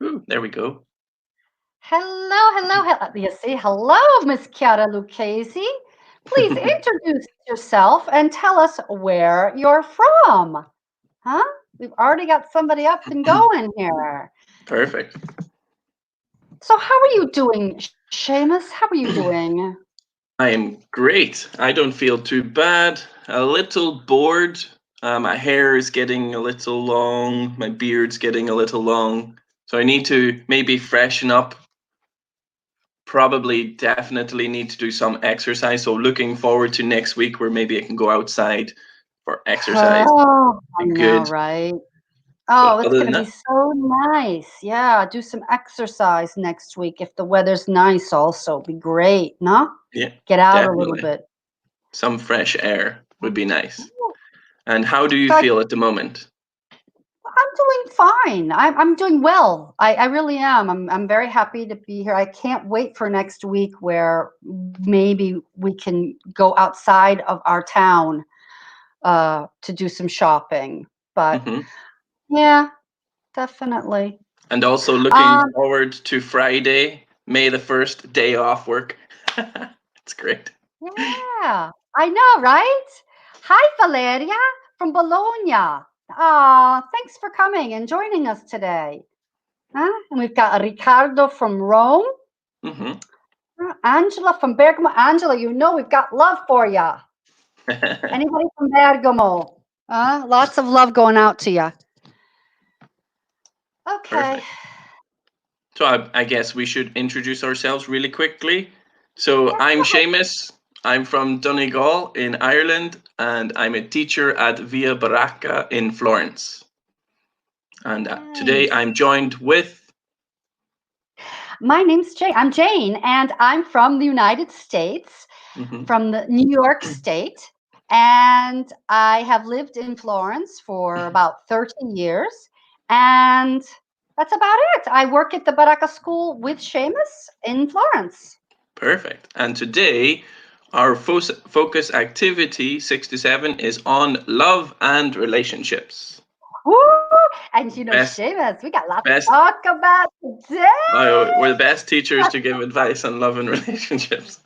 Ooh, there we go. Hello, hello, hello. You see, hello, Miss Chiara Lucchesi. Please introduce yourself and tell us where you're from. Huh? We've already got somebody up and going here. Perfect. So, how are you doing, Seamus? How are you doing? I am great. I don't feel too bad. A little bored. My hair is getting a little long. My beard's getting a little long. So I need to maybe freshen up. Probably, definitely need to do some exercise. So looking forward to next week where maybe I can go outside for exercise. Oh, I Be know, good. right? But Oh, it's other going than to be that, so nice. Yeah, do some exercise next week if the weather's nice, also. Be great, no? yeah, Get out a little definitely. bit. Some fresh air would be nice. And how do you So feel at the moment? I'm doing fine. I'm doing well. I really am. I'm very happy to be here. I can't wait for next week where maybe we can go outside of our town to do some shopping. But Hmm. yeah, definitely. And also looking Um, forward to Friday, May the 1st, day off work. It's great. yeah, I know, right? Hi, Valeria from Bologna. Thanks for coming and joining us today. Huh? And we've got Riccardo from Rome. Hmm. Angela from Bergamo. Angela, you know we've got love for you. Anybody from Bergamo? Lots of love going out to you. Okay. Perfect. So I guess we should introduce ourselves really quickly. So Yes, I'm go ahead. Seamus. I'm from Donegal in Ireland, and I'm a teacher at Via Baracca in Florence. And today Nice. I'm joined with. My name's Jane. I'm Jane, and I'm from the United States, Mhm. from the New York State. And I have lived in Florence for about 30 years. And that's about it. I work at the Baracca School with Seamus in Florence. Perfect. And today, our focus activity 67 is on love and relationships. Woo! And Best, Seamus, we got lots to best. talk about today. We're the best teachers to give advice on love and relationships.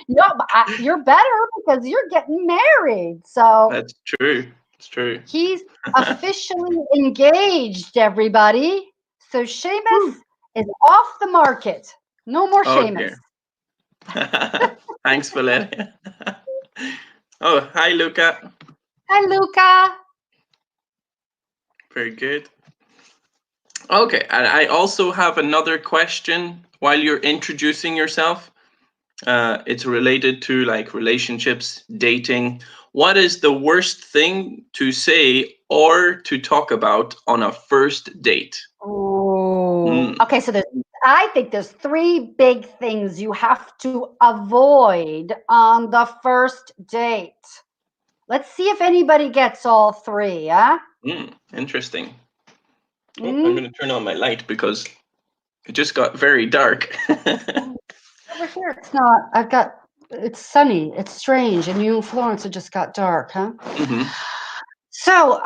No, but you're better because you're getting married. So That's true. It's true. he's officially engaged, everybody. So Seamus Woo. is off the market. No more Oh Seamus. dear. Thanks, Valeria. Oh, hi, Luca. Hi, Luca. Very good. Okay, and I also have another question while you're introducing yourself. It's related to like relationships, dating. What is the worst thing to say or to talk about on a first date? Oh, Mm, okay. So I think there's three big things you have to avoid on the first date. Let's see if anybody gets all three, huh? interesting. Oh, I'm Mm? going to turn on my light because it just got very dark. Over here, it's not. It's sunny. It's strange. And you in Florence, it just got dark, huh? Hmm. So,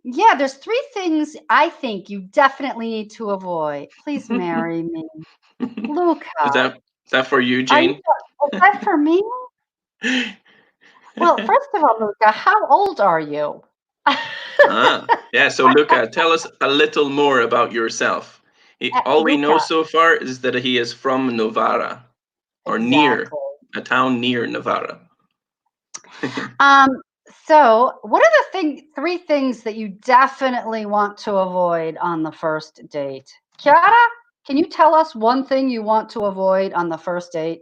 yeah, there's three things I think you definitely need to avoid. Please marry me. Luca, Is that for you, are you, Jane? is that for me? Well, first of all, Luca, how old are you? Yeah. So, Luca, tell us a little more about yourself. All we know Luca, so far is that he is from Novara, or near exactly. a town near Novara. Um, so what are the three things that you definitely want to avoid on the first date? Chiara, can you tell us one thing you want to avoid on the first date?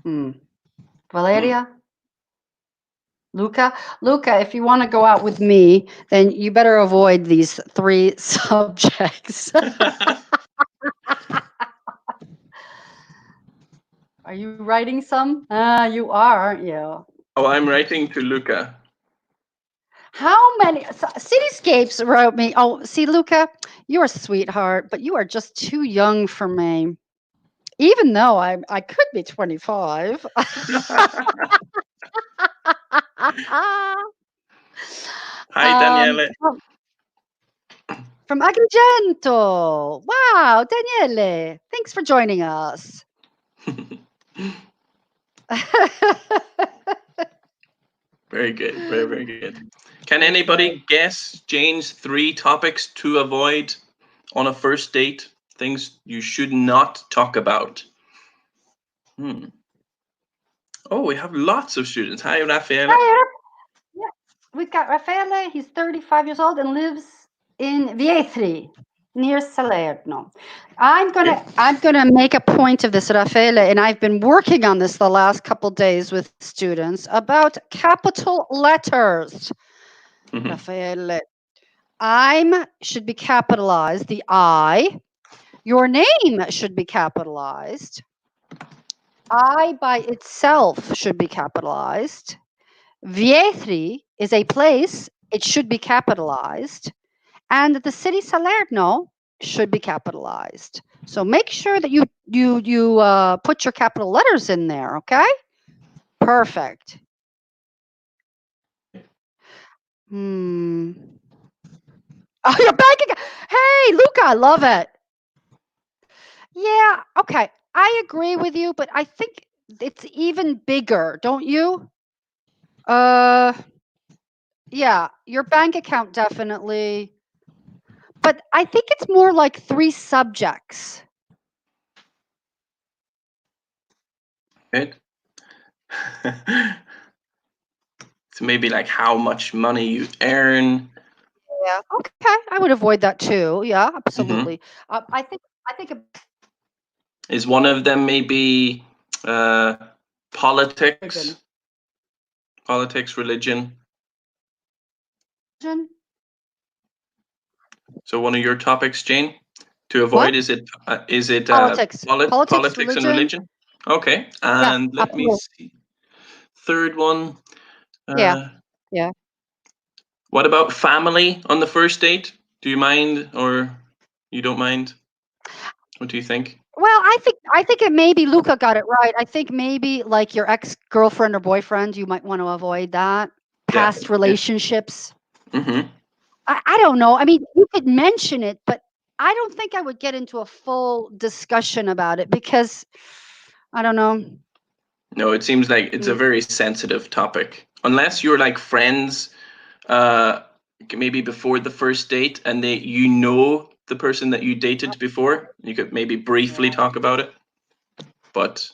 Hmm. Hmm. Valeria? Luca? Luca, if you want to go out with me, then you better avoid these three subjects. Are you writing some? You are, aren't you? Oh, I'm writing to Luca. How many Cityscapes wrote me? Oh, see, Luca, you're a sweetheart, but you are just too young for me. Even though I could be 25. Hi, Daniele. From Agrigento. Wow, Daniele, thanks for joining us. Very good. Very, very good. Can anybody guess Jane's 3 topics to avoid on a first date? Things you should not talk about. Oh, we have lots of students. Hi, Raffaele. Hi, yeah, we've got Raffaele. He's 35 years old and lives in Vietri, near Salerno. I'm gonna make a point of this, Raffaele, and I've been working on this the last couple days with students about capital letters. Raffaele, I'm should be capitalized. The I. Your name should be capitalized. I by itself should be capitalized. Vietri is a place, it should be capitalized. And the city Salerno should be capitalized. So make sure that you put your capital letters in there, okay? Perfect. Oh, your bank account. Hey, Luca, I love it. Yeah, okay. I agree with you, but I think it's even bigger, don't you? Yeah, your bank account definitely. But I think it's more like 3 subjects. Good. So maybe like how much money you earn. Yeah. Okay, I would avoid that too. Yeah, absolutely. I think Is one of them maybe politics? Politics, religion. So one of your topics, Jane, to avoid, What? is it Politics. politics and religion? Okay, and Yeah, let me see. Third one. Yeah. What about family on the first date? Do you mind or you don't mind? What do you think? Well, I think it maybe Luca got it right. I think maybe like your ex-girlfriend or boyfriend, you might want to avoid that. Past relationships. I don't know. I mean, you could mention it, but I don't think I would get into a full discussion about it because I don't know. No, it seems like it's a very sensitive topic. Unless you're like friends, maybe before the first date, and you know the person that you dated before, you could maybe briefly talk about it. But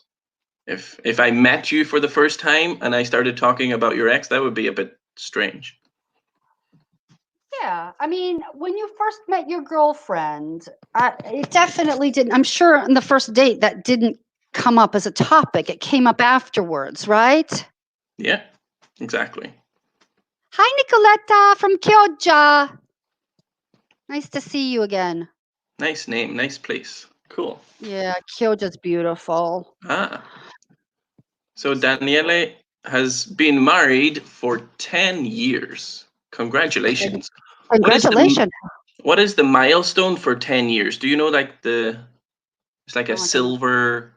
if I met you for the first time and I started talking about your ex, that would be a bit strange. Yeah, I mean, when you first met your girlfriend, it definitely didn't. I'm sure on the first date that didn't come up as a topic. It came up afterwards, right? Yeah, exactly. Hi, Nicoletta from Chioggia. Nice to see you again. Nice name, nice place. Cool. Yeah, Chioggia's beautiful. So Daniele has been married for 10 years. Congratulations. Congratulations. What is the milestone for 10 years? Do you know like it's like a silver,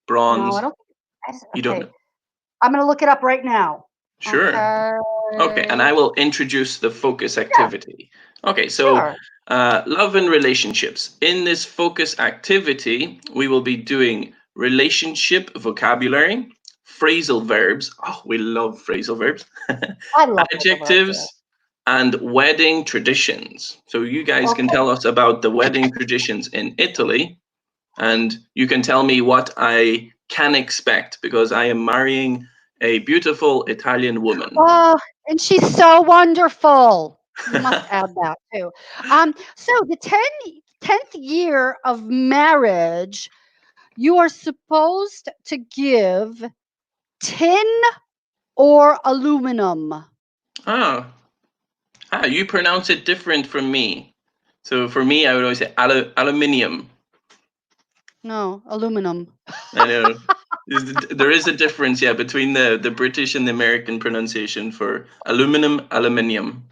bronze? No, I don't. You don't know? I'm going to look it up right now. Sure. Okay, and I will introduce the focus activity. Okay, so love and relationships. In this focus activity, we will be doing relationship vocabulary, phrasal verbs. Oh, we love phrasal verbs. I love adjectives, and wedding traditions. So you guys can tell us about the wedding traditions in Italy, and you can tell me what I can expect because I am marrying a beautiful Italian woman. Oh, and she's so wonderful. You must add that too. So the 10th year of marriage, you are supposed to give tin or aluminum. You pronounce it different from me. So for me, I would always say aluminium. No, aluminum. I know. There is a difference, yeah, between the British and the American pronunciation for aluminum, aluminium.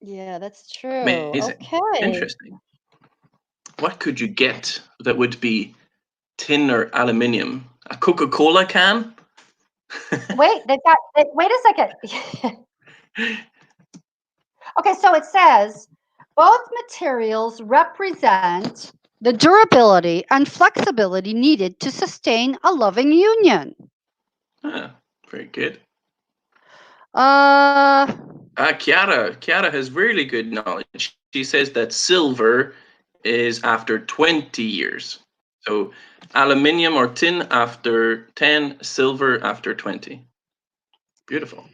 Yeah, that's true. Amazing. Okay. Interesting. What could you get that would be tin or aluminium? A Coca-Cola can? Wait a second. Okay, so it says both materials represent the durability and flexibility needed to sustain a loving union. Ah, very good. Uh, Chiara has really good knowledge. She says that silver is after 20 years. So aluminium or tin after 10, silver after 20. Beautiful.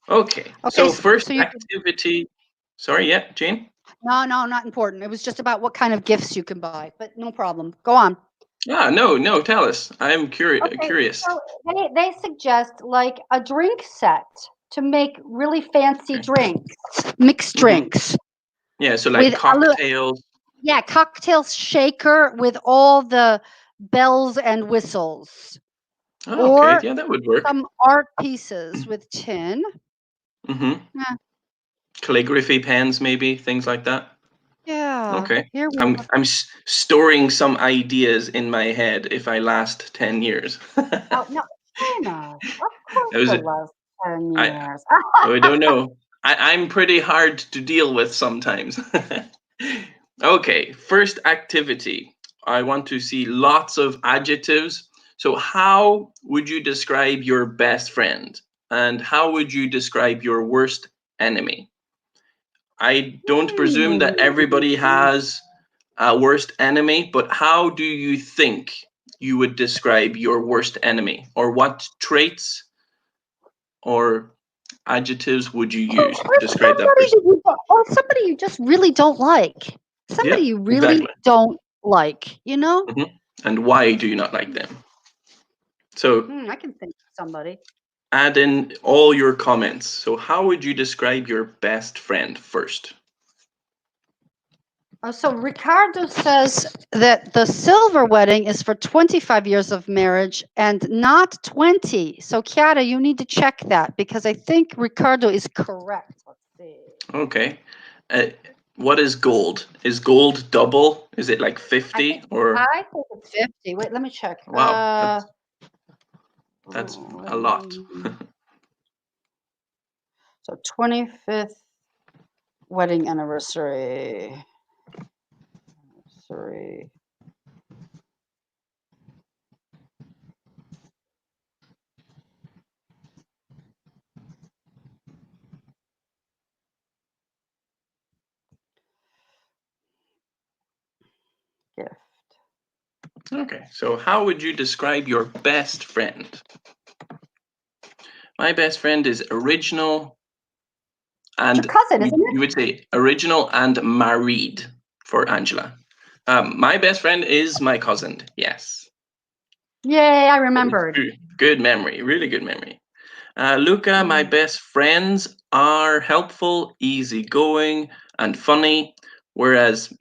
Okay, so first so you activity. Sorry, yeah, Jane? no, not important. It was just about what kind of gifts you can buy, but no problem. Go on. No, tell us. I'm curious. So they suggest like a drink set to make really fancy drinks, mixed drinks. Yeah, so like With cocktails. Yeah, cocktail shaker with all the bells and whistles. Oh, okay, Or yeah, that would work. some art pieces with tin. Mm-hmm. Yeah. Calligraphy pens, maybe things like that. Yeah. Okay, Here we I'm are. storing some ideas in my head if I last 10 years. Oh no, China. Of course, That was the it. last 10 I years. I don't know. I'm pretty hard to deal with sometimes. Okay, first activity. I want to see lots of adjectives. So, how would you describe your best friend? And how would you describe your worst enemy? I don't presume that everybody has a worst enemy, but how do you think you would describe your worst enemy? Or what traits or adjectives would you use to describe that person? Somebody you just really don't like. Somebody Yeah, you really exactly. don't like, you know? And why do you not like them? So I can think of somebody. add in all your comments. So how would you describe your best friend first? So Ricardo says that the silver wedding is for 25 years of marriage and not 20. So Chiara, you need to check that because I think Ricardo is correct. Let's see. Okay. Uh, what is gold? Is gold double? Is it like 50 or? I think it's 50. Wait, let me check. Wow, that's a lot. So 25th wedding anniversary. Gift. Okay, so how would you describe your best friend? My best friend is original and Your cousin, isn't it? you would say original and married for Angela. My best friend is my cousin, yes. Yay, I remembered. Good memory, really good memory. Luca, my best friends are helpful, easygoing, and funny. Whereas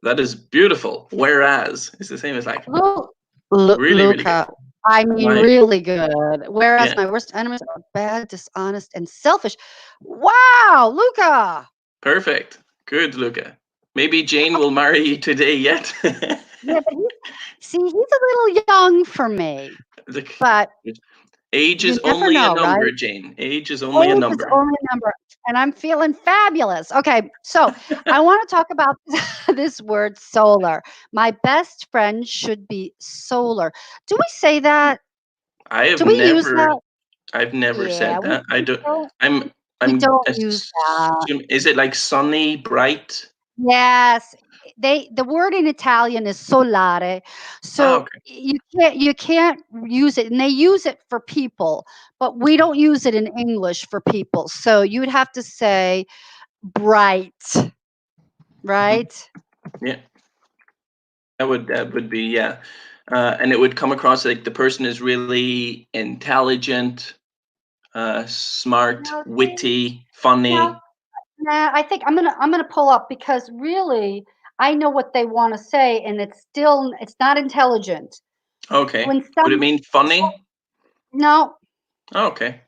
that is beautiful. Whereas it's the same as like really good. Luca, I mean, really good. Whereas Yeah, my worst enemies are bad, dishonest, and selfish. Wow, Luca. perfect. Good, Luca. Maybe Jane will marry you today yet. Yeah, but he's a little young for me. But age you is never only a know, right? number, Jane. Age is only a Age is number. only a number, and I'm feeling fabulous. Okay, so I want to talk about this word solar. My best friend should be solar. Do we say that? I've Do we use that? never Yeah, said that. I don't. don't I'm. we I'm. don't use that. Is it like sunny, bright? Yes, the word in Italian is solare. So Okay. you can't use it, and they use it for people, but we don't use it in English for people. So you would have to say bright, right? Yeah. That would be yeah. And it would come across like the person is really intelligent, smart, No, witty, funny. nah, I think I'm gonna pull up because really I know what they want to say, and it's not intelligent. Okay. When Would it mean funny? no, Okay.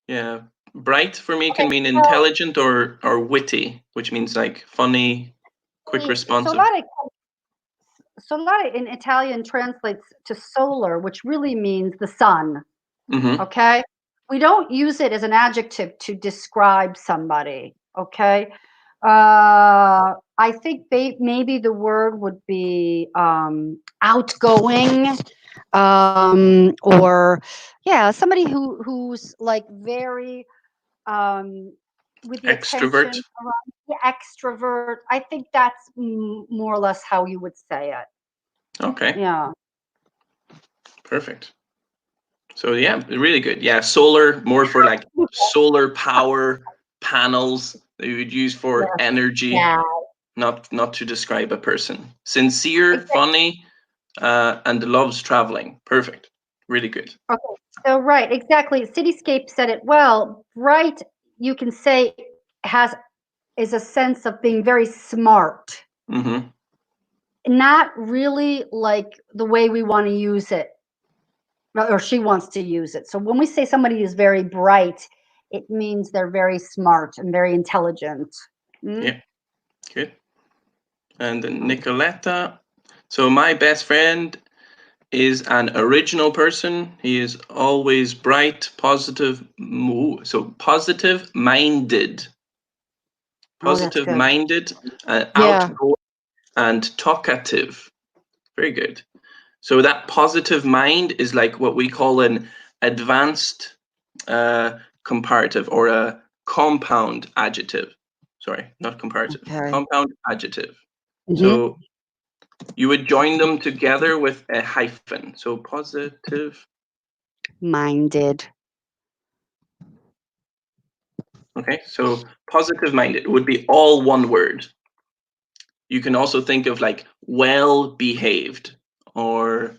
Yeah. Bright for me can okay, mean so intelligent or witty, which means like funny, quick responsive. solare solare in Italian translates to solar, which really means the sun. Mm-hmm. Okay, we don't use it as an adjective to describe somebody. Okay. I think maybe the word would be outgoing, or yeah, somebody who's like very with the attention Extrovert. around the extrovert. I think that's more or less how you would say it. Okay, Yeah. perfect. So yeah, really good. Yeah, solar, more for like solar power panels that you would use for energy, Yeah. not to describe a person. Sincere, Exactly. funny, and loves traveling. Perfect. Really good. Okay. So right, exactly. Cityscape said it well. Bright, you can say, has is a sense of being very smart, Mm-hmm. not really like the way we want to use it, or she wants to use it. So when we say somebody is very bright, it means they're very smart and very intelligent. Yeah, good. And then Nicoletta. So my best friend is an original person. He is always bright, positive. So positive minded, Oh, that's positive good. minded, Yeah. outgoing, and talkative. Very good. So that positive mind is like what we call an advanced comparative or a compound adjective. Sorry, not comparative. Okay. Compound adjective. Hmm. So you would join them together with a hyphen. So positive. Minded. Okay, so positive minded would be all one word. You can also think of like well behaved or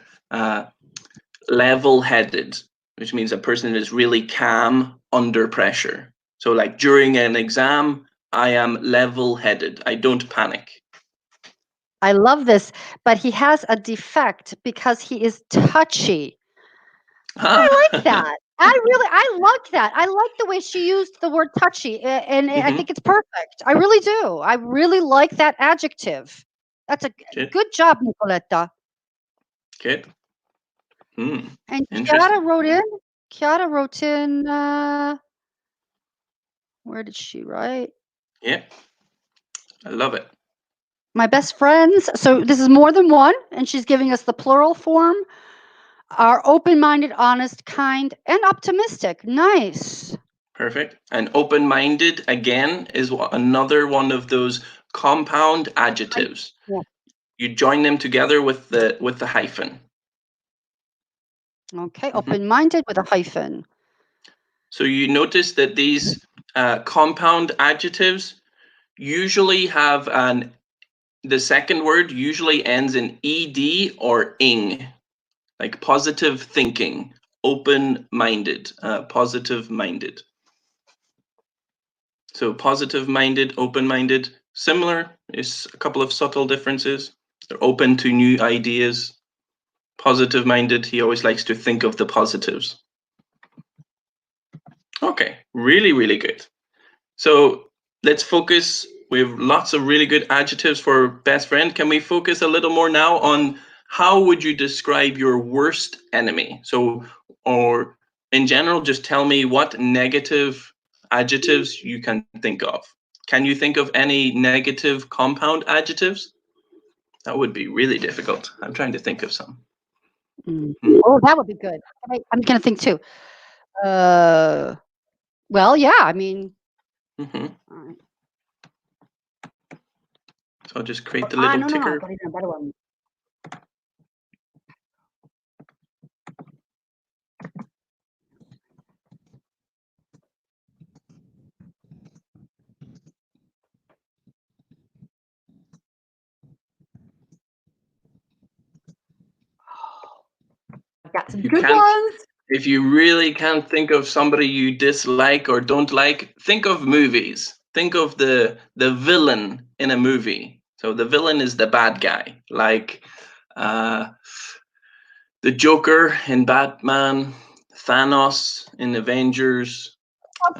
level headed, which means a person is really calm under pressure. So, like during an exam, I am level headed. I don't panic. I love this, but he has a defect because he is touchy. I like that. I like that. I like the way she used the word touchy, and I Mm-hmm. think it's perfect. I really do. I really like that adjective. That's a Good. good job, Nicoletta. Good. Hmm. And Interesting. Chiara wrote in, where did she write? Yeah, I love it. My best friends. So this is more than one, and she's giving us the plural form. Are open-minded, honest, kind, and optimistic. Nice. Perfect. And open minded, again, is another one of those compound adjectives. Yeah. You join them together with the hyphen. Okay, Mm-hmm. open-minded with a hyphen. So you notice that these compound adjectives usually have the second word usually ends in ed or ing, like positive thinking, open-minded, positive-minded. So positive-minded, open-minded, similar. Is a couple of subtle differences. They're open to new ideas. Positive-minded, he always likes to think of the positives. Okay, really, really good. So let's focus. We have lots of really good adjectives for best friend. Can we focus a little more now on how would you describe your worst enemy? So, or in general, just tell me what negative adjectives you can think of. Can you think of any negative compound adjectives? That would be really difficult. I'm trying to think of some. Oh, that would be good. I'm gonna think too. Well, yeah. I mean, Mm-hmm. all right. So I'll just create the little No, ticker. I got even a better one. I got some You good can't ones. If you really can't think of somebody you dislike or don't like, think of movies. Think of the villain in a movie. So the villain is the bad guy, like the Joker in Batman, Thanos in Avengers. Oh,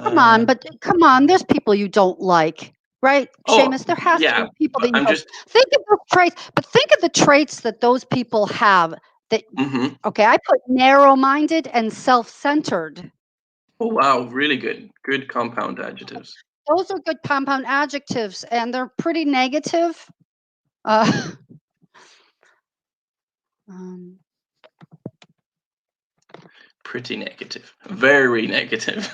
come on. There's people you don't like, right, Oh, Seamus? There has to yeah, be people that but you I'm don't. just. Think of the traits, but think of the traits that those people have. That Mhm. Okay, I put narrow-minded and self-centered. Oh, wow, really good. Good compound adjectives. Those are good compound adjectives, and they're pretty negative. Uh, um, Pretty negative. Very negative.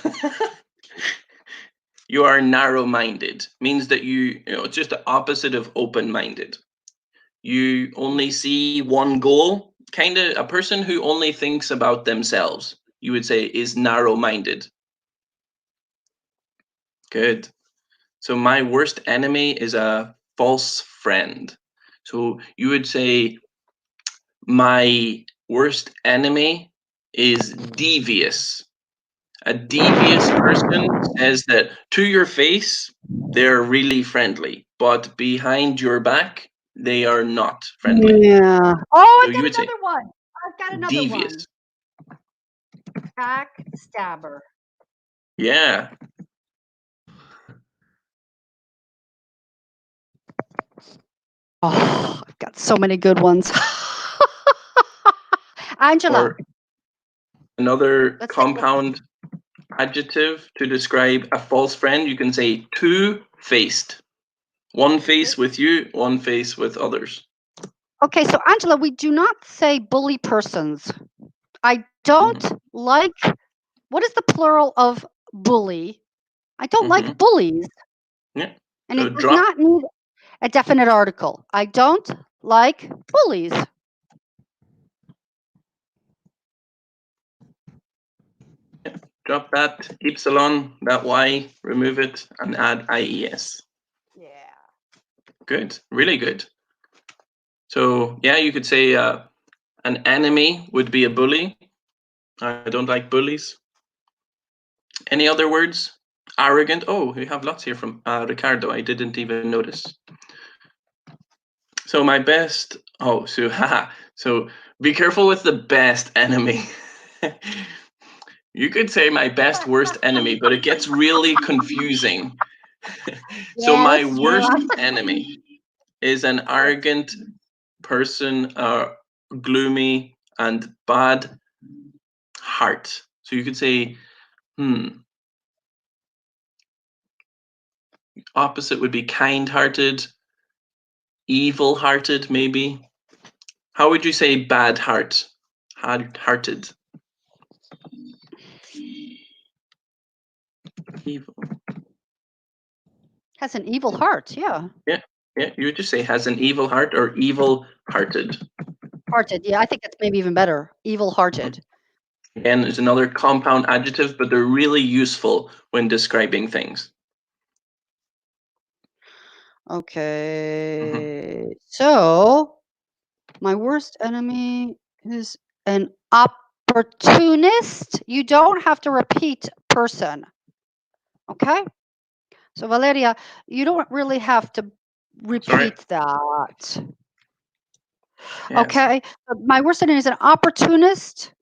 You are narrow-minded. Means that it's just the opposite of open-minded. You only see one goal. Kind of a person who only thinks about themselves, you would say, is narrow-minded. Good. So my worst enemy is a false friend. So you would say my worst enemy is devious. A devious person says that to your face, they're really friendly, but behind your back, they are not friendly. yeah. Oh, So I've you got would say another one. I've got another one. devious. Backstabber. Yeah. Oh, I've got so many good ones. Angela, Or another let's take a look. compound adjective to describe a false friend, you can say two-faced. One face with you, one face with others. Okay, so Angela, we do not say bully persons. I don't like, what is the plural of bully? I don't like bullies. Yeah. And So it does drop. not need a definite article. I don't like bullies. Drop that epsilon, that y, remove it, and add ies. Yeah. Good, really good. So yeah, you could say an enemy would be a bully. I don't like bullies. Any other words? Arrogant. Oh, we have lots here from Ricardo. I didn't even notice. So my best. Oh, so haha. So be careful with the best enemy. You could say my best worst enemy, but it gets really confusing. So Yeah, my that's true. worst enemy is an arrogant person, gloomy and bad heart. So you could say, opposite would be kind-hearted, evil-hearted, maybe. How would you say bad heart? Hard-hearted. Evil. Has an evil heart. Yeah. Yeah, yeah. You would just say has an evil heart or evil-hearted. Hearted. Yeah, I think that's maybe even better. Evil hearted. Again, there's another compound adjective, but they're really useful when describing things. Okay. So my worst enemy is an opportunist. You don't have to repeat person. Okay. So Valeria, you don't really have to repeat that. Yes. Okay. My worst enemy is an opportunist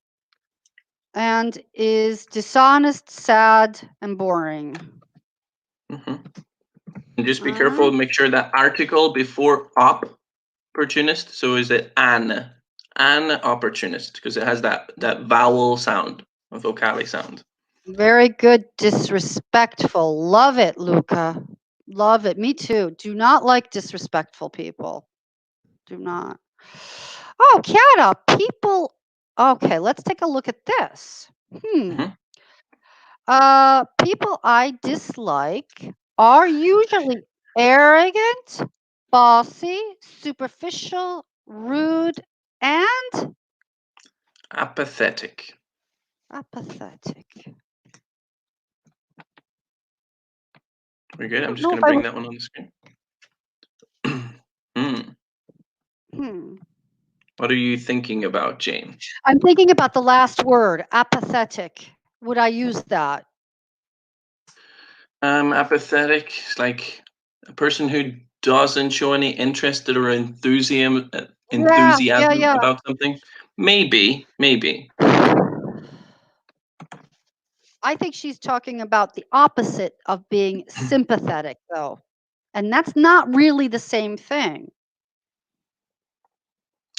and is dishonest, sad, and boring. And just be careful, make sure that article before opportunist. So is it an opportunist, because it has that vowel sound, a vocale sound. Very good. Disrespectful. Love it, Luca. Love it. Me too. Do not like disrespectful people. Do not. Oh, Kiara, people. Okay, let's take a look at this. People I dislike are usually arrogant, bossy, superficial, rude, and apathetic. Apathetic. Very good. I'm just going to bring that one on the screen. What are you thinking about, Jane? I'm thinking about the last word, apathetic. Would I use that? Apathetic, like a person who doesn't show any interest or enthusiasm about something. Maybe. I think she's talking about the opposite of being sympathetic, though. And that's not really the same thing.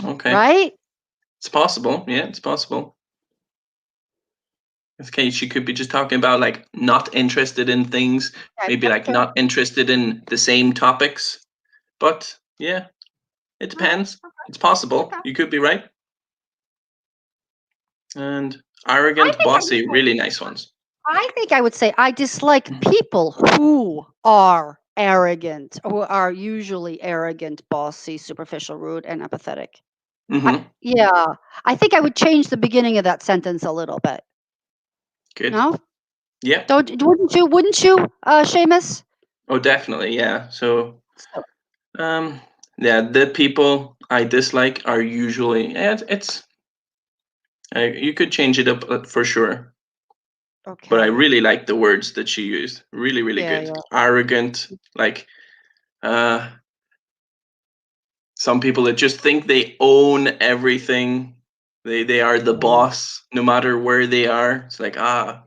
Okay. Right? It's possible. Yeah, it's possible. Okay, she could be just talking about like not interested in things, Okay, maybe that's like true. not interested in the same topics. But yeah, it All right. depends. It's possible. Okay. You could be right. And I arrogant, think I bossy, really nice ones. I think I would say I dislike people who are arrogant, who are usually arrogant, bossy, superficial, rude, and apathetic. Mm-hmm. Yeah, I think I would change the beginning of that sentence a little bit. Good. No, Yeah. wouldn't you? Wouldn't you, Seamus? Oh, definitely. Yeah. So, So, um, yeah, the people I dislike are usually, yeah, you could change it up for sure. But I okay. really like the words that she used. Really, really Yeah, good. yeah. Arrogant, like, uh, some people that just think they own everything. They are the boss no matter where they are. It's like, I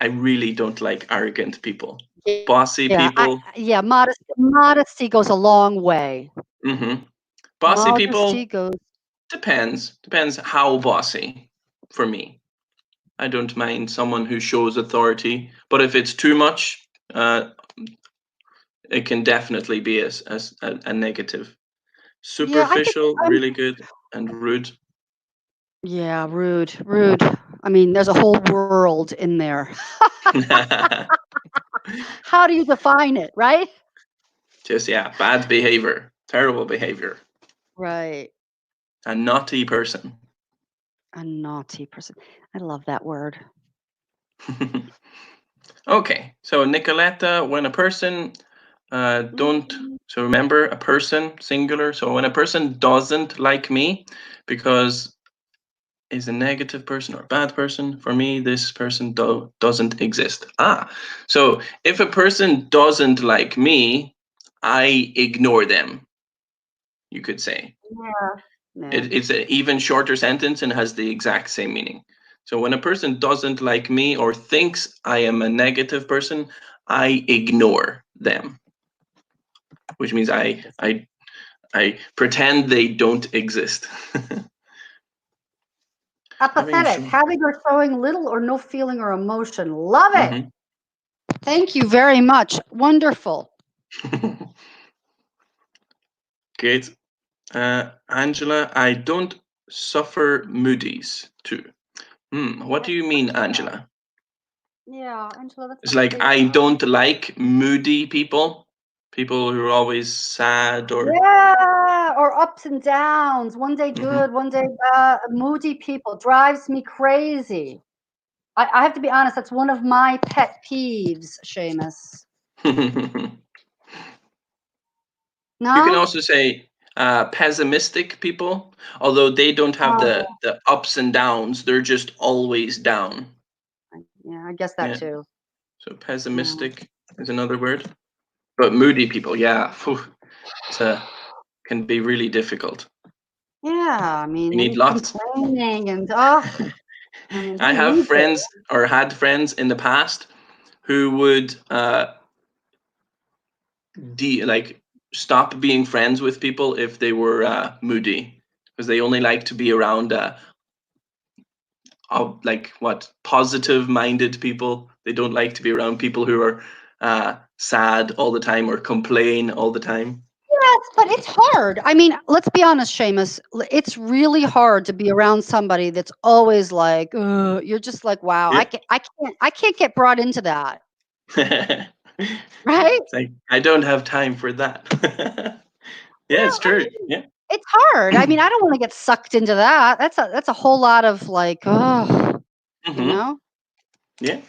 really don't like arrogant people. Bossy Yeah, people. yeah. Modesty goes a long way. Mm-hmm. Bossy Modesty people goes. depends how bossy for me. I don't mind someone who shows authority, but if it's too much, it can definitely be a negative. Yeah, I think. Superficial, really good, and rude. Yeah, rude, rude. I mean, there's a whole world in there. How do you define it, right? Just yeah, bad behavior, terrible behavior, Right. a naughty person. A naughty person. I love that word. Okay, so Nicoletta, when a person don't, so remember a person singular. So when a person doesn't like me because is a negative person or a bad person, for me this person doesn't exist. So if a person doesn't like me, I ignore them, you could say. Yeah. Yeah. It's an even shorter sentence and has the exact same meaning. So when a person doesn't like me or thinks I am a negative person, I ignore them, which means I pretend they don't exist. Apathetic, having or showing little or no feeling or emotion. Love it. Mhm. Thank you very much. Wonderful. Great. Angela, I don't suffer moodies too. What do you mean, Angela? Yeah, Angela, that's It's like I don't like moody people, people who are always sad or. Yeah, or ups and downs. One day good, one day bad. Moody people drives me crazy. I have to be honest, that's one of my pet peeves, Seamus. You can No? also say pessimistic people, although they don't have the ups and downs. They're just always down. Yeah, I guess that Yeah. too. So pessimistic is another word. But moody people, yeah, can be really difficult. Yeah, I mean, You they need need lots. complaining and I mean, I who have needs it? friends or had friends in the past who would like stop being friends with people if they were moody, because they only like to be around like what, positive minded people. They don't like to be around people who are sad all the time or complain all the time. Yes, but it's hard. I mean, let's be honest, Seamus. It's really hard to be around somebody that's always like, "Ugh," you're just like, wow, Yeah. I can't get brought into that, right? It's like I don't have time for that. Yeah, it's Well, I true. mean, Yeah. it's hard. I mean, I don't want to get sucked into that. That's a whole lot of like, oh, you Hmm. know. Yeah.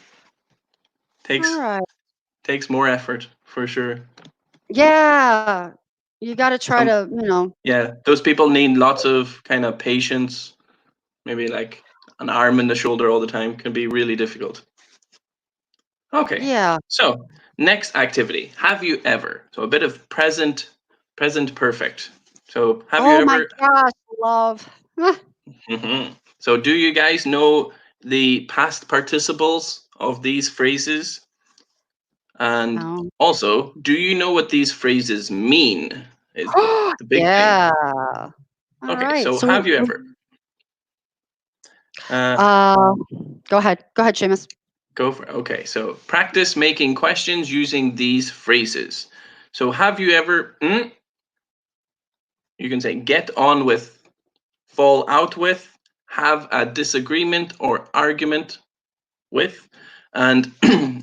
All Takes right. takes more effort for sure. Yeah, you got to try Some to, Yeah, those people need lots of kind of patience. Maybe like an arm and the shoulder all the time can be really difficult. Okay. yeah. So, next activity. Have you ever? So a bit of present perfect. So, have you Oh my ever. gosh, love. Mhm. So, do you guys know the past participles of these phrases? And Oh. also, do you know what these phrases mean? Is the big thing. Yeah. All Okay, right. so So have you ever? Uh, uh Go ahead, Seamus. Go for it. Okay, so practice making questions using these phrases. So have you ever, you can say get on with, fall out with, have a disagreement or argument with, and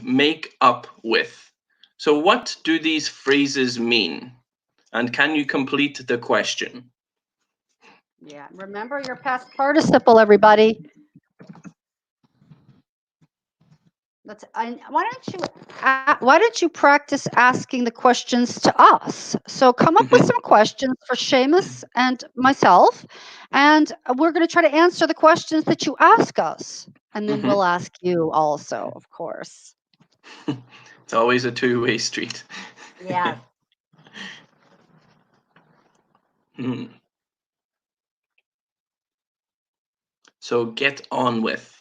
make up with. So what do these phrases mean? And can you complete the question? Yeah, remember your past participle, everybody. Why don't you practice asking the questions to us? So come up with some questions for Seamus and myself, and we're going to try to answer the questions that you ask us, and then we'll ask you also, of course. It's always a two-way street. Yeah. So get on with.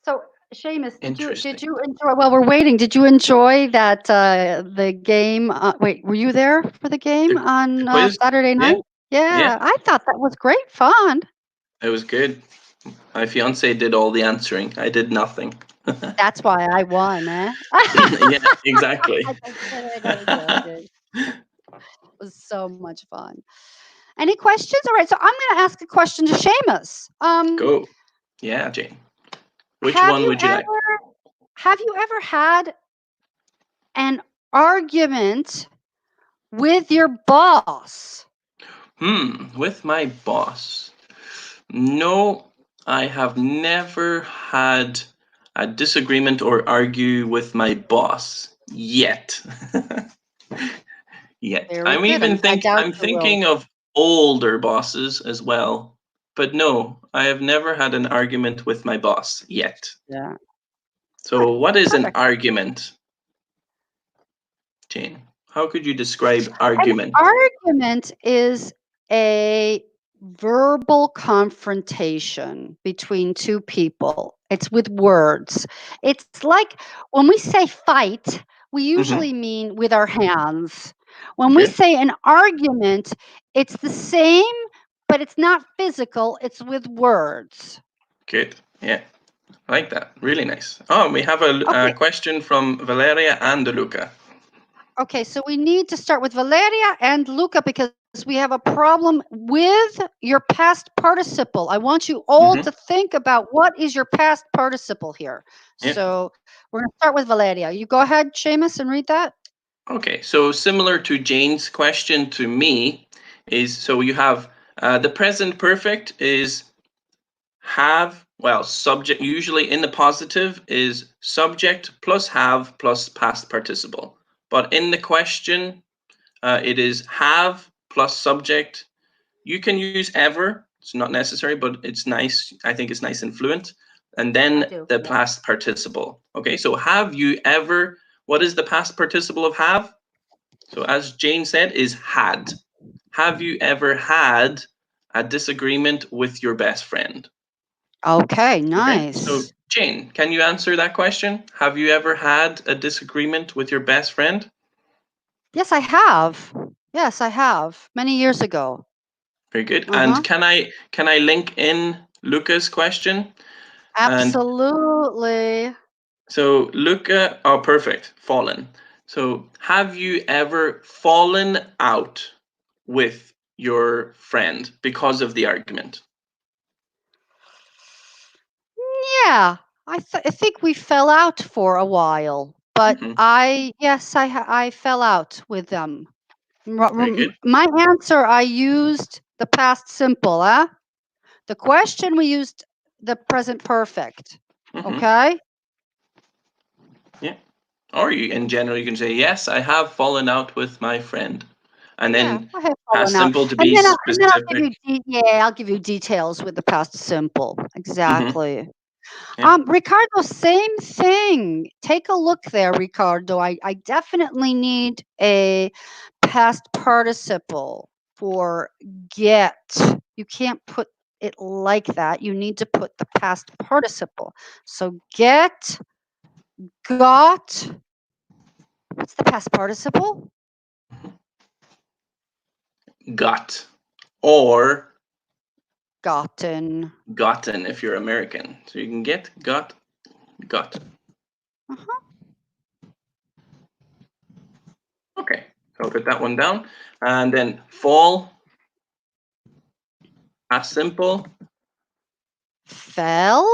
So Seamus, did you Interesting. enjoy? While we're waiting, did you enjoy that the game? Wait, were you there for the game on quiz? Saturday night? Yeah, I thought that was great fun. It was good. My fiance did all the answering. I did nothing. That's why I won, eh? Yeah, exactly. It was so much fun. Any questions? All right, so I'm going to ask a question to Seamus. Go. Yeah, Jane. Which one would you like? Have you ever had an argument with your boss? With my boss. No, I have never had a disagreement or argue with my boss yet. Yet. Very good. I'm thinking of older bosses as well. But no, I have never had an argument with my boss yet. Yeah. So what is an argument? Jane, how could you describe argument? An argument is a verbal confrontation between two people. It's with words. It's like when we say fight, we usually mean with our hands. When we say an argument, it's the same, but it's not physical, it's with words. Good. Yeah. I like that. Really nice. Oh, we have a question from Valeria and Luca. Okay, so we need to start with Valeria and Luca because we have a problem with your past participle. I want you all to think about what is your past participle here. Yeah. So we're going to start with Valeria. You go ahead, Seamus, and read that. Okay, so similar to Jane's question to me is, so you have the present perfect is have, well, subject, usually in the positive is subject plus have plus past participle. But in the question, it is have plus subject. You can use ever. It's not necessary, but it's nice. I think it's nice and fluent. And then the past participle. Okay, so have you ever, what is the past participle of have? So as Jane said, is had. Have you ever had a disagreement with your best friend? Okay, nice. Okay, so Jane, can you answer that question? Have you ever had a disagreement with your best friend? Yes, I have. Yes, I have. Many years ago. Very good. And can I link in Luca's question? Absolutely. So Luca, oh, perfect. Fallen. So have you ever fallen out with your friend because of the argument? Yeah, I think we fell out for a while, but I fell out with them. My answer, I used the past simple. The question, we used the present perfect. Okay. Yeah. Or in general, you can say, yes, I have fallen out with my friend. And then past simple to be specific. I'll give you details with the past simple. Exactly. Ricardo, same thing. Take a look there, Ricardo. I definitely need a past participle for get. You can't put it like that. You need to put the past participle. So get, got. What's the past participle? Got. Or gotten. Gotten if you're American. So you can get, got. Uh-huh. Okay, so I'll put that one down. And then fall, past simple, Fell.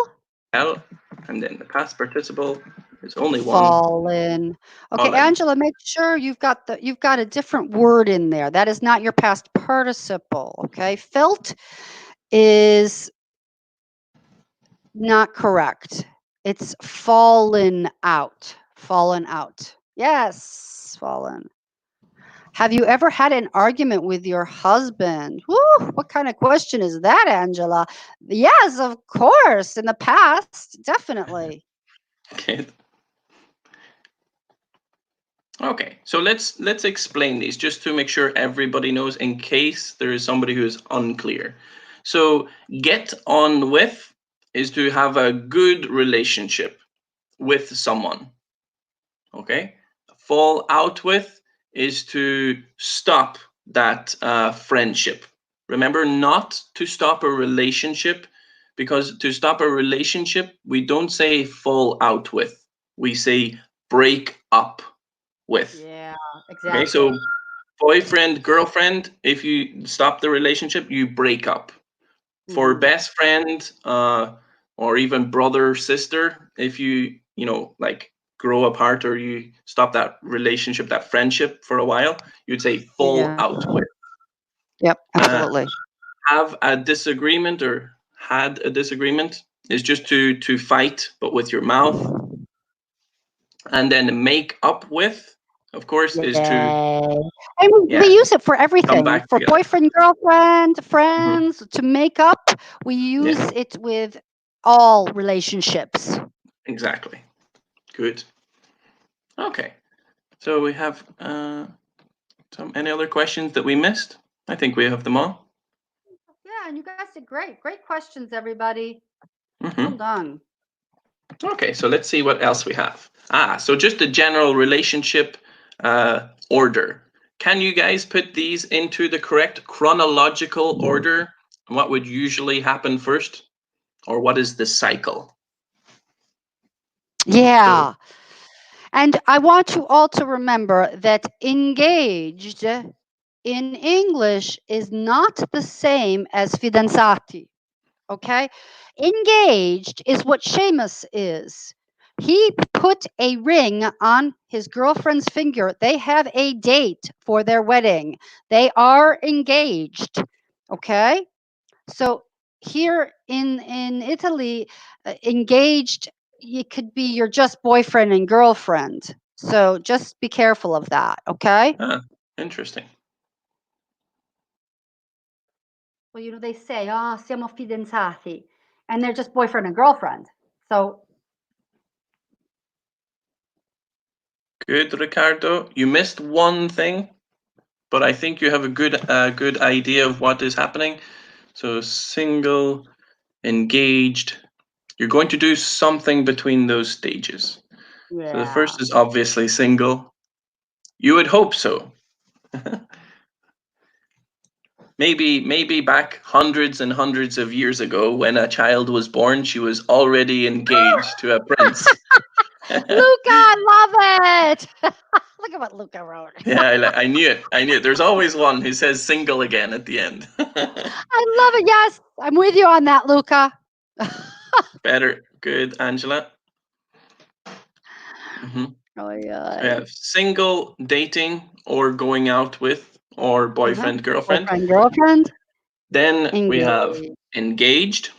L, and then the past participle is only one. Fallen. Okay, Fallen. Angela, make sure you've got a different word in there. That is not your past participle. Okay, felt is not correct. It's fallen out. Fallen out. Yes, fallen. Have you ever had an argument with your husband? Woo, what kind of question is that, Angela? Yes, of course. In the past, definitely. Okay. Okay, so let's explain these just to make sure everybody knows in case there is somebody who is unclear. So get on with is to have a good relationship with someone. Okay, fall out with is to stop that friendship. Remember, not to stop a relationship, because to stop a relationship, we don't say fall out with, we say break up with. Yeah, Okay, exactly. so boyfriend, girlfriend, if you stop the relationship, you break up. For Mhm. best friend, or even brother, sister, if you like grow apart or you stop that relationship, that friendship for a while, you'd say fall Yeah. out with. Yep, absolutely. Have a disagreement or had a disagreement is just to fight, but with your mouth. And then make up with, of course, is to And we use it for come everything. back For together. boyfriend, girlfriend, friends, to make up. We use it with all relationships. Exactly. Good. Okay. So we have any other questions that we missed? I think we have them all. Yeah, and you guys did great. Great questions, everybody. Mm-hmm. Well done. Okay, so let's see what else we have. So just the general relationship order. Can you guys put these into the correct chronological order? What would usually happen first? Or what is the cycle? Yeah. And I want you all to remember that engaged in English is not the same as fidanzati. Okay? Engaged is what Seamus is. He put a ring on his girlfriend's finger. They have a date for their wedding. They are engaged. Okay? So here in Italy, engaged, it could be your just boyfriend and girlfriend. So just be careful of that, okay? Interesting. Well, they say, siamo fidanzati, and they're just boyfriend and girlfriend. So good, Ricardo. You missed one thing, but I think you have a good idea of what is happening. So single, engaged. You're going to do something between those stages. yeah. So the first is obviously single. You would hope so. Maybe back hundreds and hundreds of years ago, when a child was born, she was already engaged to a prince. Luca, I love it. Look at what Luca wrote. Yeah, I knew it. I knew it. There's always one who says single again at the end. I love it. Yes, I'm with you on that, Luca. Better. Good, Angela. Mm-hmm. Oh, yeah. So we have single, dating, or going out with, or boyfriend, girlfriend. Boyfriend, girlfriend. Then we have engaged.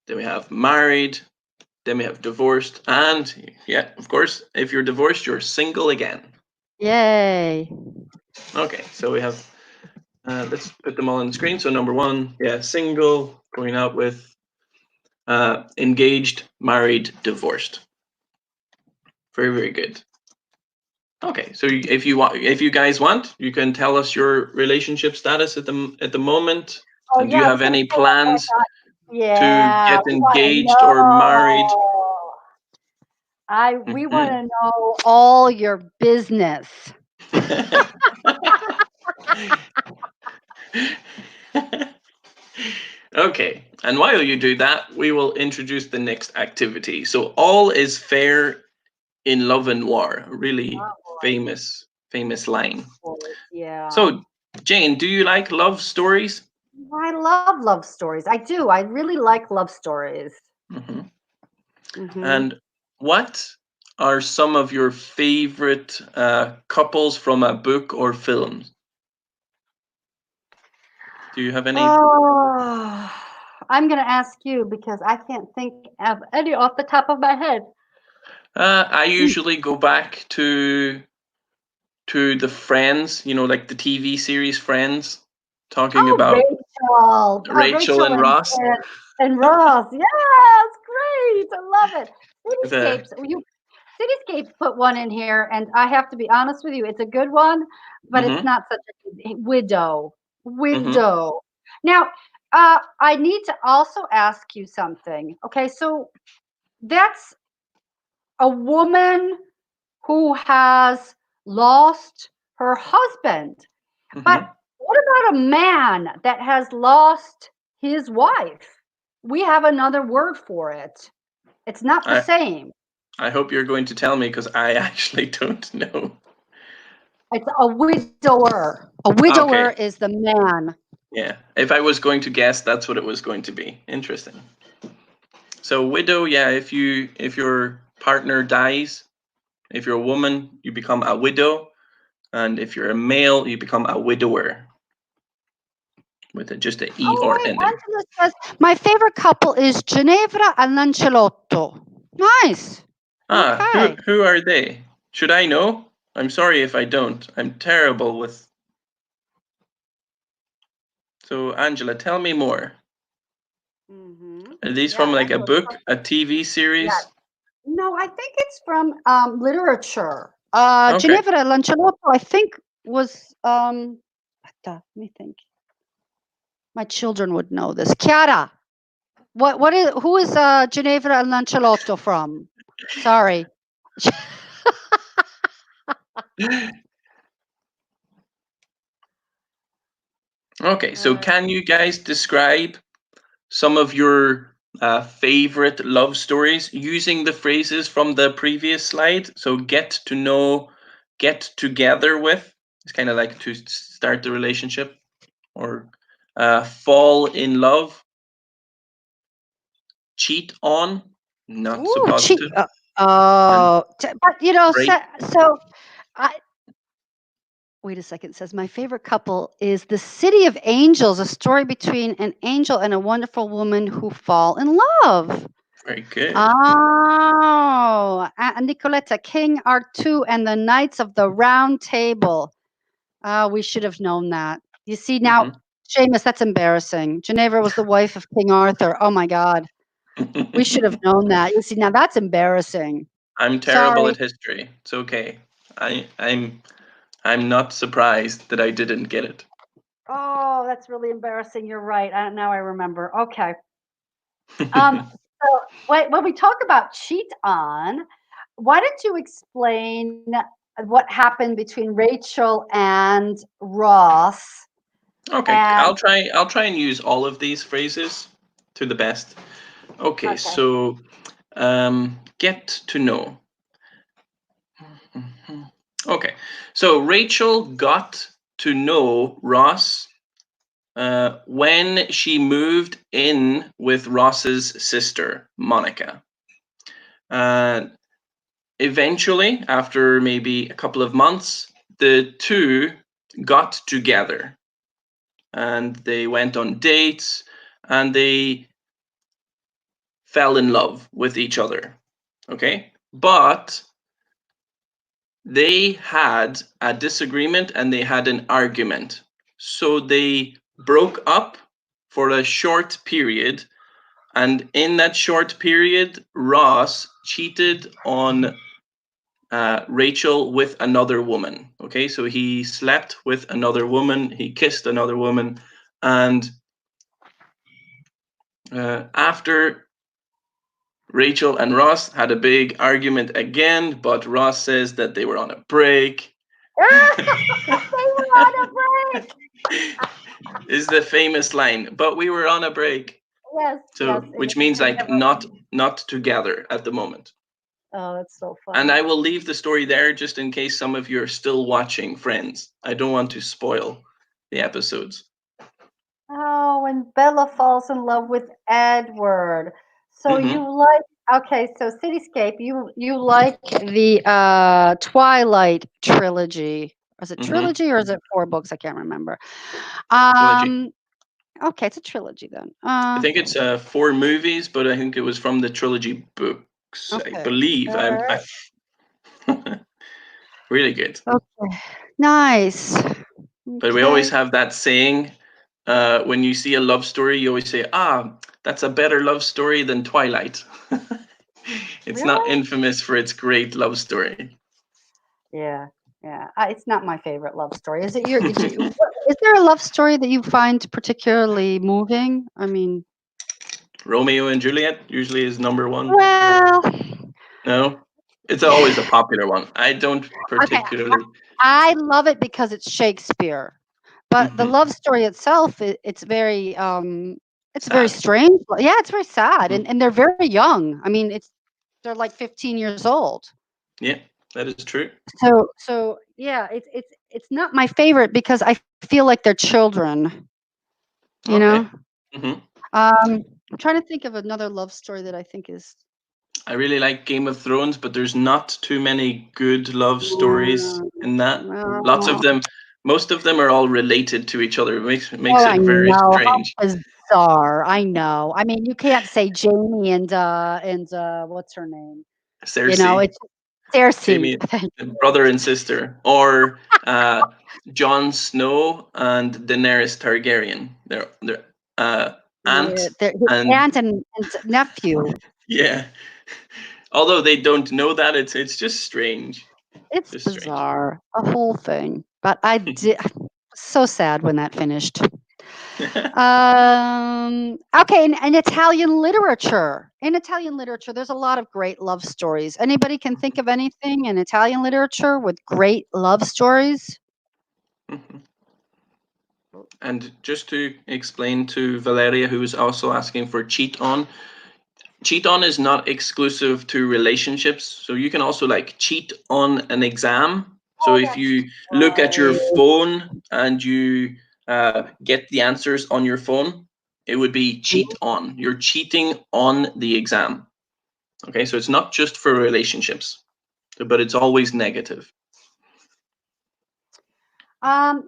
Then we have married. Then we have divorced. And yeah, of course, if you're divorced, you're single again. Yay. Okay, so we have, let's put them all on the screen. So number one, single, going out with, engaged, married, divorced. Very, very good. Okay, so if you guys want, you can tell us your relationship status at the moment. And do you have any plans to get engaged or married? We want to know all your business. Okay, and while you do that, we will introduce the next activity. So, all is fair in love and war. A really Oh, famous line. boy. Yeah. So, Jane, do you like love stories? I love love stories. I do. I really like love stories. Hmm. Hmm. And what are some of your favorite couples from a book or film? Do you have any? Oh, I'm going to ask you because I can't think of any off the top of my head. I usually go back to the Friends, like the TV series Friends, talking Oh, about Rachel. Rachel Rachel and Ross. and Ross. Yes, great. I love it. The Cityscapes put one in here, and I have to be honest with you, it's a good one, but it's hmm not such a widow. hmm Widow. Now, I need to also ask you something. Okay, so that's a woman who has lost her husband. But hmm what about a man that has lost his wife? We have another word for it. It's not the I same. I hope you're going to tell me because I actually don't know. It's a widower. A widower Okay, is the man. yeah. If I was going to guess, that's what it was going to be. Interesting. So widow, yeah. If your partner dies, if you're a woman, you become a widow, and if you're a male, you become a widower with just a e Oh, or wait. ending. Angela says, my favorite couple is Ginevra and Lancelotto. Nice. Ah, who Okay. who are they? Should I know? I'm sorry if I don't. I'm terrible with. So Angela, tell me more. Mm-hmm. Are these Yeah, from like a Angela. book, a TV Yeah. series? No, I think it's from literature. Okay. Ginevra Lancelotto, I think, was let me think. My children would know this. Chiara, what is who is Ginevra Lancelotto from? Sorry. Okay, so Uh, can you guys describe some of your favorite love stories using the phrases from the previous slide? So get to know, get together with. It's kind of like to start the relationship, or fall in love, cheat on, not so ooh, cheat. positive, and But break. so I wait a second. It says my favorite couple is The City of Angels, a story between an angel and a wonderful woman who fall in love. Very good. Oh, Nicoletta, King R2 and the Knights of the Round Table. We should have known that. You see, now, Seamus, that's embarrassing. Ginevra was the wife of King Arthur. Oh my God. We should have known that. You see, now that's embarrassing. I'm terrible Sorry. at history. It's okay. I'm not surprised that I didn't get it. Oh, that's really embarrassing. You're right. Now I remember. Okay. So when we talk about cheat on, why don't you explain what happened between Rachel and Ross? Okay, And I'll try and use all of these phrases to the best. Okay, okay. so get to know. Okay, so Rachel got to know Ross when she moved in with Ross's sister, Monica. And eventually, after maybe a couple of months, the two got together and they went on dates and they fell in love with each other. Okay, but they had a disagreement and they had an argument. So they broke up for a short period. And in that short period, Ross cheated on Rachel with another woman. Okay, so he slept with another woman, he kissed another woman. And after Rachel and Ross had a big argument again, but Ross says that they were on a break They were on a break. Is the famous line, but we were on a break. Yes, So, yes. which means And like not together at the moment. oh, that's so And funny. I will leave the story there just in case some of you are still watching Friends. I don't want to spoil the episodes. Oh, when Bella falls in love with Edward. So Hmm. you like okay, so Cityscape, you like the Twilight trilogy. Is it Hmm. trilogy or is it 4 books? I can't remember. Trilogy. Um okay, it's a trilogy then. I think it's 4 movies, but I think it was from the trilogy books. I Okay. believe. Really good. Okay. Nice. But we always Okay. have that saying, when you see a love story, you always say, that's a better love story than Twilight. It's not Really? infamous for its great love story. Yeah. Yeah. It's not my favorite love story. Is it is there a love story that you find particularly moving? I mean, Romeo and Juliet usually is number one. well, No, it's always a popular one. I don't okay, particularly. I love it because it's Shakespeare, but the Hmm. love story itself, it's very Sad. strange. Yeah, it's very sad, Hmm. and they're very young. I mean, they're like 15 years old. Yeah, that is true. So yeah, it's not my favorite because I feel like they're children. You Okay. know. Hmm. I'm trying to think of another love story that I think is. I really like Game of Thrones, but there's not too many good love stories in that. Lots of Well, them, most of them are all related to each other. It makes oh, it I very know, how strange. bizarre. I know. I mean, you can't say Jamie and what's her name? You know, Cersei, it's Cersei. Jamie, brother and sister, or Jon Snow and Daenerys Targaryen. They're Yeah, aunt his and aunt and nephew. yeah. Although they don't know that, it's just strange. It's Just strange. bizarre, the whole thing. But I did so sad when that finished. Okay, in Italian literature. In Italian literature, there's a lot of great love stories. Anybody can think of anything in Italian literature with great love stories? And just to explain to Valeria, who is also asking for cheat on is not exclusive to relationships. So you can also like cheat on an exam. So Oh, if that's you look at your right. phone and you get the answers on your phone, it would be cheat on. You're cheating on the exam. Okay, so it's not just for relationships, but it's always negative.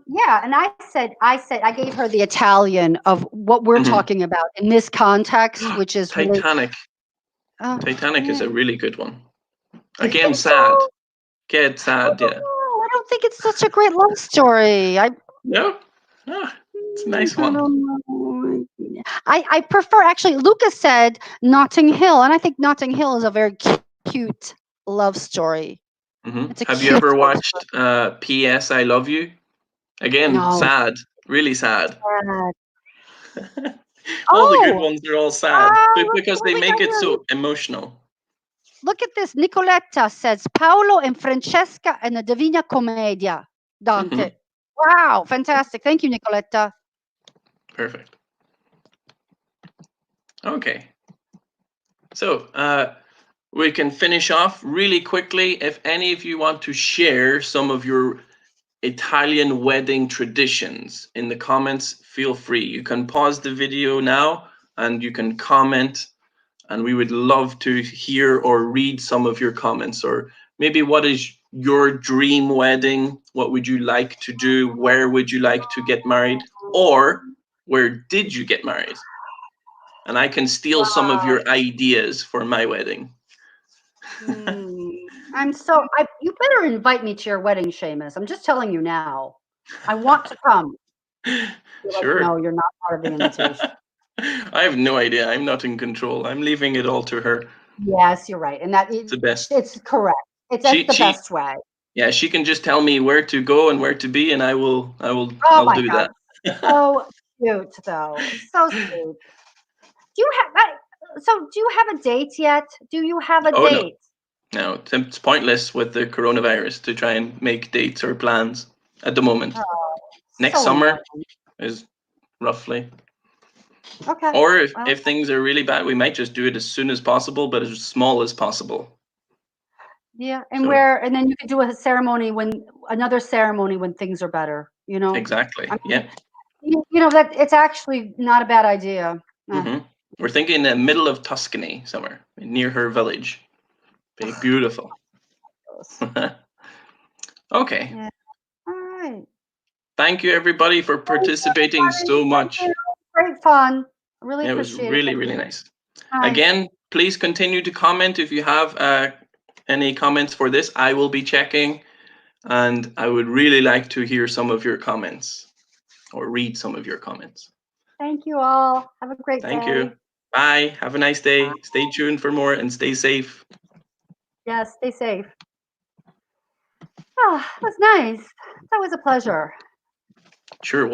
Yeah, and I said I gave her the Italian of what we're Mhm. talking about in this context, which is really. Titanic. Oh, Titanic is yeah. a really good one. You Again, think sad. so? Get I sad, don't yeah. know. I don't think it's such a great love story. No? It's a nice I one. don't know. I prefer actually. Lucas said Notting Hill, and I think Notting Hill is a very cute love story. It's a Have you cute ever love story. watched P.S. I Love You? Again, No. sad. Really sad. Sad. All the good Oh, ones are all sad because what they we got make it here? so emotional. Look at this. Nicoletta says Paolo and Francesca and the Divina Commedia. Dante. Hmm. Wow, fantastic. Thank you, Nicoletta. Perfect. Okay. So we can finish off really quickly. If any of you want to share some of your Italian wedding traditions in the comments, feel free. You can pause the video now and you can comment, and we would love to hear or read some of your comments. Or maybe what is your dream wedding? What would you like to do? Where would you like to get married? Or where did you get married? And I can steal some of your ideas for my wedding. Hmm. You better invite me to your wedding, Seamus. I'm just telling you now. I want to come. You're like, Sure. no, you're not part of the invitation. I have no idea. I'm not in control. I'm leaving it all to her. Yes, you're right. And It's the best. it's correct. That's She the she best way. yeah, she can just tell me where to go and where to be, and Oh I'll my do God. that. So cute, though. So sweet. Do you have so do you have a date yet? Do you have a Oh no. date? No, it's pointless with the coronavirus to try and make dates or plans at the moment. Next So summer annoying. is roughly. Okay. Or if, Well, if things are really bad, we might just do it as soon as possible, but as small as possible. yeah, and So and then you could do another ceremony when things are better, you know? exactly, I mean, yeah. that it's actually not a bad idea. We're thinking in the middle of Tuscany, somewhere near her village. Be beautiful. Okay. Yeah. All right. Thank you, everybody, for participating so much. Great fun. Really It was appreciate it. really, really nice. Nice. Again, please continue to comment if you have any comments for this. I will be checking, and I would really like to hear some of your comments or read some of your comments. Thank you all. Have a great Thank day. you. Bye. Have a nice day. Stay tuned for more and stay safe. Yes, stay safe. Ah, that was nice. That was a pleasure. Sure.